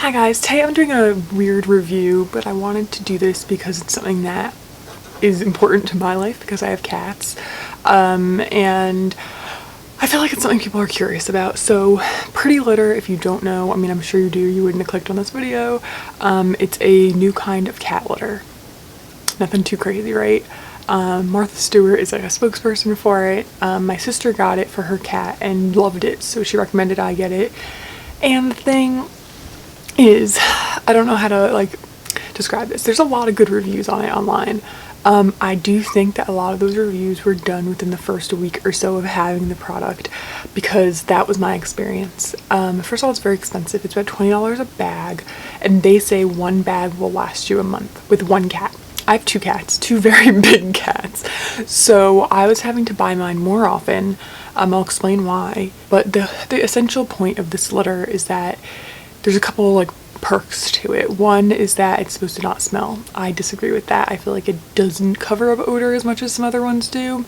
Hi guys, today I'm doing a weird review, but I wanted to do this because it's something that is important to my life because I have cats, and I feel like it's something people are curious about. So Pretty Litter, if you don't know, I mean I'm sure you do, you wouldn't have clicked on this video. It's a new kind of cat litter. Nothing too crazy, right? Martha Stewart is like a spokesperson for it. My sister got it for her cat and loved it, so she recommended I get it. And the thing is, I don't know how to describe this. There's a lot of good reviews on it online. I do think that a lot of those reviews were done within the first week or so of having the product, because that was my experience. First of all, it's very expensive. It's about $20 a bag, and they say one bag will last you a month with one cat. I have two cats, two very big cats, so I was having to buy mine more often. I'll explain why, but the essential point of this litter is that there's a couple perks to it. One is that it's supposed to not smell. I disagree with that. I feel like it doesn't cover up odor as much as some other ones do.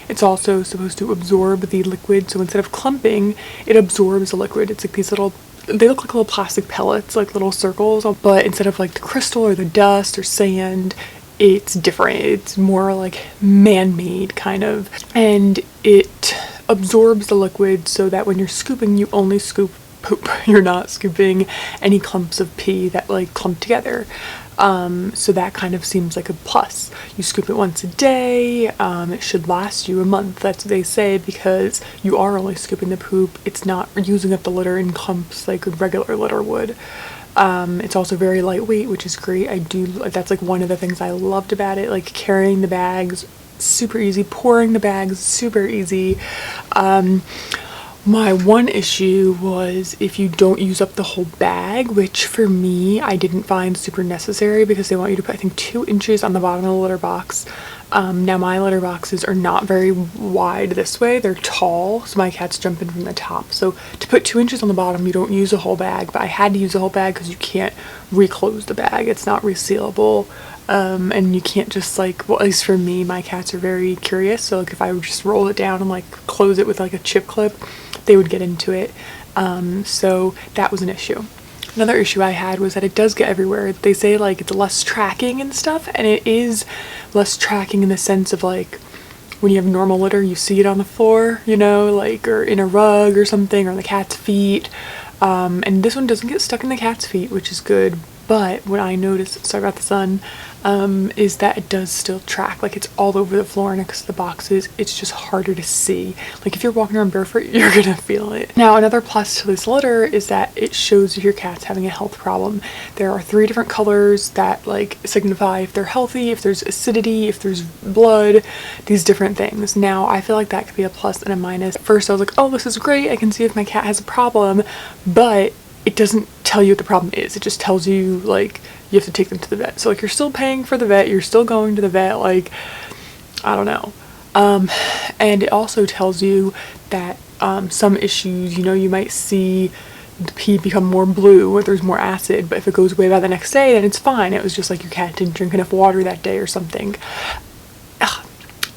It's also supposed to absorb the liquid, so instead of clumping, it absorbs the liquid. It's like these little, they look like little plastic pellets, like little circles, but instead of like the crystal or the dust or sand, it's different. It's more like man-made kind of, and it absorbs the liquid so that when you're scooping, you only scoop poop. You're not scooping any clumps of pee that clump together. So that kind of seems like a plus. You scoop it once a day. It should last you a month. That's what they say, because you are only scooping the poop. It's not using up the litter in clumps like a regular litter would. It's also very lightweight, which is great. That's one of the things I loved about it. Carrying the bags, super easy. Pouring the bags, super easy. My one issue was if you don't use up the whole bag, which for me, I didn't find super necessary, because they want you to put, I think, 2 inches on the bottom of the litter box. Now my litter boxes are not very wide this way. They're tall, so my cats jump in from the top. So to put 2 inches on the bottom, you don't use the whole bag, but I had to use the whole bag because you can't reclose the bag. It's not resealable. And you can't just well, at least for me, my cats are very curious. So if I would just roll it down and close it with a chip clip, they would get into it. So that was an issue. Another issue I had was that it does get everywhere. They say it's less tracking and stuff, and it is less tracking in the sense of when you have normal litter, you see it on the floor, or in a rug or something, or on the cat's feet. And this one doesn't get stuck in the cat's feet, which is good. But what I noticed, sorry about the sun, is that it does still track. It's all over the floor next to the boxes. It's just harder to see. If you're walking around barefoot, you're gonna feel it. Now, another plus to this litter is that it shows if your cat's having a health problem. There are 3 different colors that signify if they're healthy, if there's acidity, if there's blood, these different things. Now, I feel like that could be a plus and a minus. At first, I was like, oh, this is great. I can see if my cat has a problem, but it doesn't tell you what the problem is. It just tells you you have to take them to the vet. So you're still paying for the vet, you're still going to the vet, I don't know. And it also tells you that some issues, you might see the pee become more blue or there's more acid, but if it goes away by the next day, then it's fine. It was just your cat didn't drink enough water that day or something.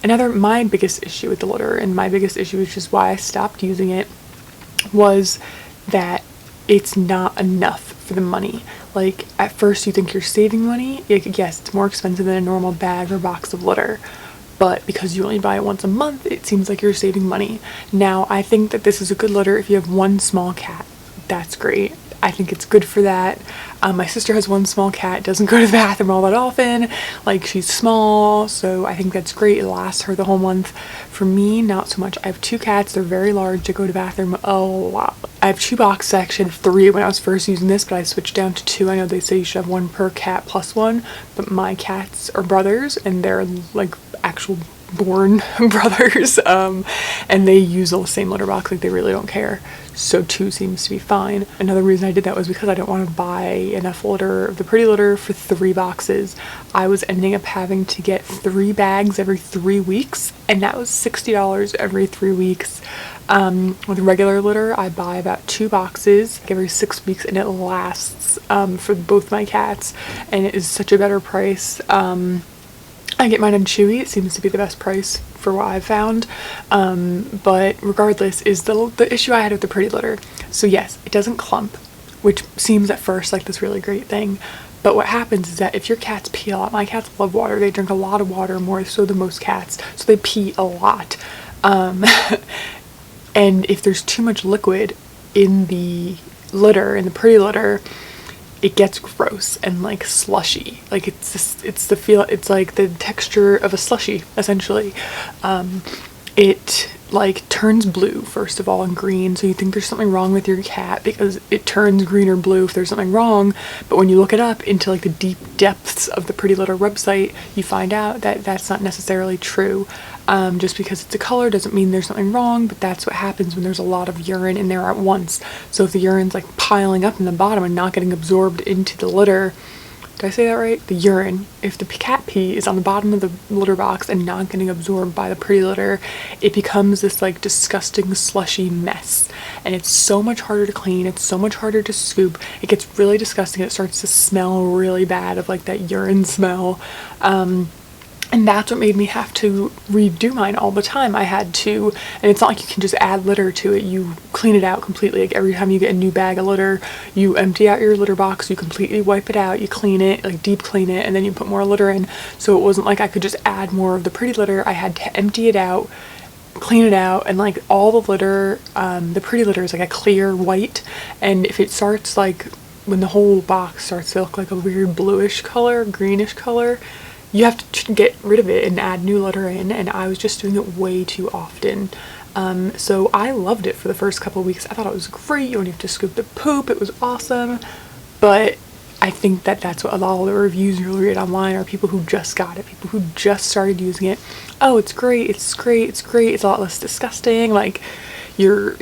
My biggest issue with the litter, and my biggest issue, which is why I stopped using it, was that it's not enough for the money. At first you think you're saving money. Yes, it's more expensive than a normal bag or box of litter, but because you only buy it once a month, it seems like you're saving money. Now, I think that this is a good litter if you have one small cat. That's great. I think it's good for that. My sister has one small cat, doesn't go to the bathroom all that often. She's small, so I think that's great. It lasts her the whole month. For me, not so much. I have 2 cats. They're very large. They go to the bathroom a lot. I have 2 boxes, actually. I had 3 when I was first using this, but I switched down to 2. I know they say you should have 1 per cat plus 1, but my cats are brothers, and they're actual born brothers, and they use the same litter box. They really don't care. So 2 seems to be fine. Another reason I did that was because I don't want to buy enough litter of the Pretty Litter for 3 boxes. I was ending up having to get 3 bags every 3 weeks, and that was $60 every 3 weeks. With regular litter, I buy about 2 boxes every 6 weeks, and it lasts for both my cats, and it is such a better price. I get mine on Chewy. It seems to be the best price for what I've found. But regardless, is the issue I had with the Pretty Litter. So yes, it doesn't clump. which seems at first like this really great thing. But what happens is that if your cats pee a lot, my cats love water, they drink a lot of water, more so than most cats, so they pee a lot. And if there's too much liquid in the litter, in the pretty litter, it gets gross and like slushy. Like it's like the texture of a slushy, essentially. It like turns blue first of all and green, so you think there's something wrong with your cat because it turns green or blue if there's something wrong. But when you look it up into like the deep depths of the Pretty Litter website, you find out that that's not necessarily true. Just because it's a color doesn't mean there's something wrong, but that's what happens when there's a lot of urine in there at once. So if the urine's like piling up in the bottom and not getting absorbed into the litter, did I say that right? The urine. If the cat pee is on the bottom of the litter box and not getting absorbed by the Pretty Litter, it becomes this like disgusting slushy mess. And it's so much harder to clean. It's so much harder to scoop. It gets really disgusting. It starts to smell really bad of like that urine smell. And that's what made me have to redo mine all the time. I had to, and it's not like you can just add litter to it. You clean it out completely. Like every time you get a new bag of litter, you empty out your litter box, you completely wipe it out, you clean it, like deep clean it, and then you put more litter in. So it wasn't like I could just add more of the Pretty Litter. I had to empty it out, clean it out, and like all the litter, the Pretty Litter is like a clear white, and if it starts like, when the whole box starts to look like a weird bluish color, greenish color, you have to get rid of it and add new litter in, and I was just doing it way too often. So I loved it for the first couple of weeks. I thought it was great. You don't have to scoop the poop. It was awesome. But I think that that's what a lot of the reviews you'll read online are people who just got it, people who just started using it. Oh, it's great, it's great, it's great. It's a lot less disgusting. Like this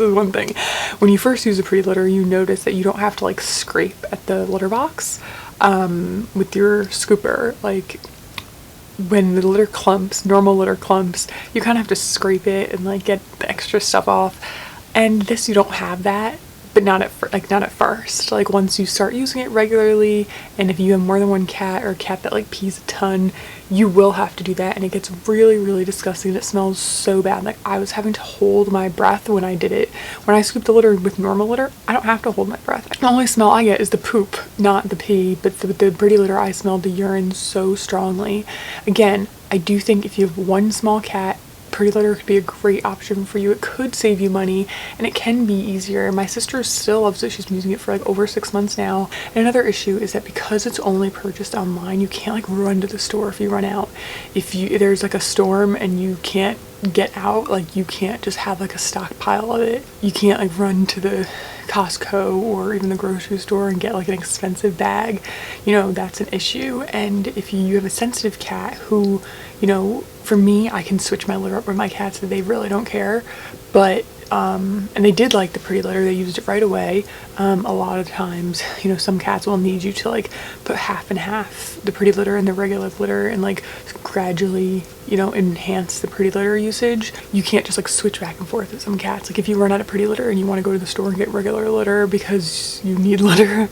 is one thing. When you first use a Pretty Litter, you notice that you don't have to like scrape at the litter box with your scooper. Like when the litter clumps, normal litter clumps, you kind of have to scrape it and like get the extra stuff off. And this, you don't have that, but not at first. Like once you start using it regularly, and if you have more than one cat or a cat that like pees a ton, you will have to do that, and it gets really, really disgusting. It smells so bad. Like I was having to hold my breath when I did it. When I scoop the litter with normal litter, I don't have to hold my breath. The only smell I get is the poop, not the pee, but the Pretty Litter, I smelled the urine so strongly. Again, I do think if you have one small cat, Pretty Litter could be a great option for you. It could save you money, and it can be easier. My sister still loves it. She's been using it for like over 6 months now. And another issue is that because it's only purchased online, you can't like run to the store if you run out. If there's like a storm and you can't get out, like you can't just have like a stockpile of it. You can't like run to the Costco or even the grocery store and get like an expensive bag. That's an issue. And if you have a sensitive cat who, for me, I can switch my litter up with my cats, that they really don't care. But and they did like the Pretty Litter. They used it right away. A lot of times, some cats will need you to like put half and half, the Pretty Litter and the regular litter, and like gradually, enhance the Pretty Litter usage. You can't just like switch back and forth with some cats. Like if you run out of Pretty Litter and you want to go to the store and get regular litter because you need litter,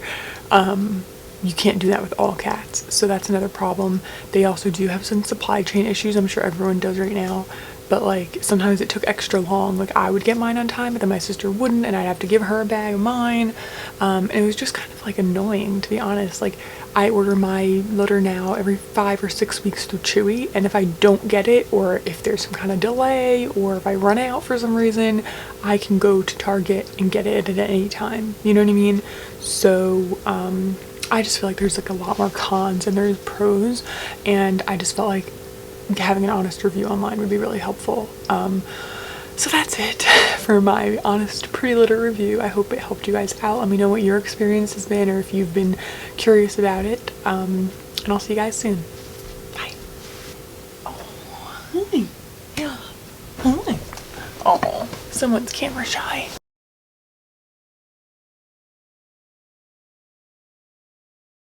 you can't do that with all cats. So that's another problem. They also do have some supply chain issues. I'm sure everyone does right now. But like sometimes it took extra long. Like I would get mine on time, but then my sister wouldn't, and I'd have to give her a bag of mine. And it was just kind of like annoying, to be honest. Like I order my litter now every 5 or 6 weeks through Chewy, and if I don't get it, or if there's some kind of delay, or if I run out for some reason, I can go to Target and get it at any time. You know what I mean? So I just feel like there's like a lot more cons than there's pros, and I just felt like having an honest review online would be really helpful. So that's it for my honest Pretty Litter review. I hope it helped you guys out. Let me know what your experience has been, or if you've been curious about it. And I'll see you guys soon. Bye. Oh, hi. Yeah. Hi. Oh, someone's camera shy.